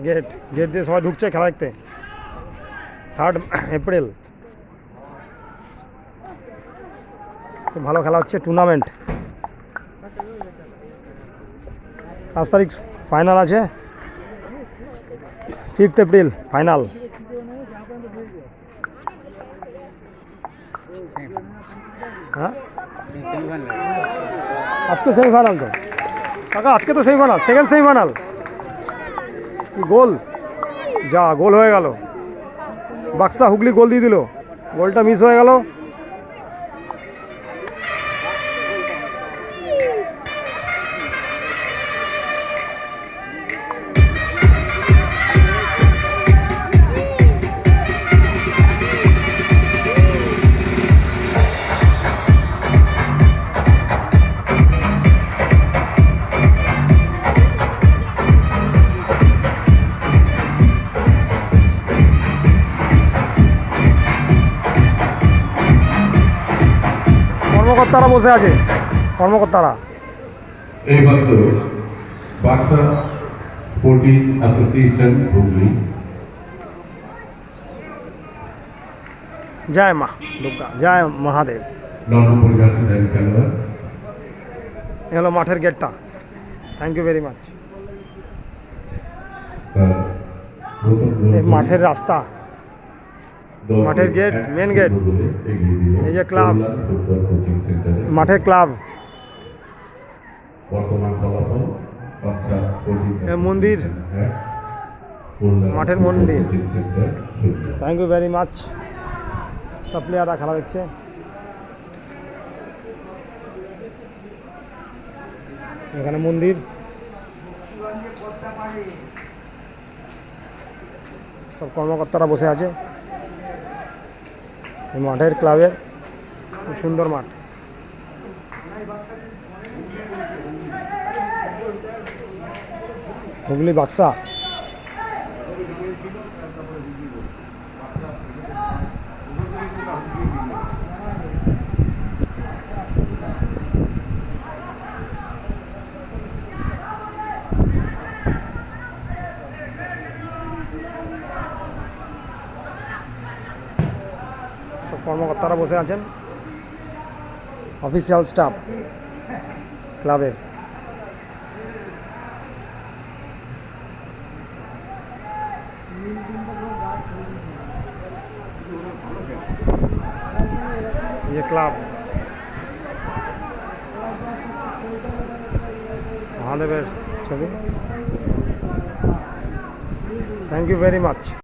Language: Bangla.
গেট গেট দিয়ে সবাই ঢুকছে খেলা দেখতে। 3 এপ্রিল খুব ভালো খেলা হচ্ছে, টুর্নামেন্ট। 5 তারিখ ফাইনাল আছে, 5 এপ্রিল ফাইনাল। হ্যাঁ আজকে সেমিফাইনাল তো কাকা, আজকে তো সেমিফাইনাল, সেকেন্ড সেমিফাইনাল। কি গোল, যা গোল হয়ে গেল। বাক্সা হুগলি গোল দিয়ে দিল, গোলটা মিস হয়ে গেল। কর্মকর্তারা বসে আছে, কর্মকর্তারা। এইমাত্র বাক্সা স্পোর্টিং অ্যাসোসিয়েশন হুগলি, জয় মা দুর্গা, জয় মহাদেব। 9 নম্বর জার্সিধারী খেলোয়াড়। এ হলো মাঠের গেটটা। Thank you very much. এই মাঠের রাস্তা, মাঠের গেট, মেন গেট। এই যে ক্লাব, মাঠের ক্লাব। বর্তমান ফলাফল বাক্সা স্পোর্টিং মন্দির, মাঠের মন্দির। Thank you very much. সব প্লেয়াররা খেলা দেখছে। এখানে মন্দির, সব কর্মকর্তারা বসে আছে। এই মাঠের ক্লাবের খুব সুন্দর মাঠ। হুগলি বাক্সা। সব কর্মকর্তারা বসে আছেন, অফিসিয়াল স্টাফ ক্লাবের। ये क्लब महादेवेर छवि। Thank you very much.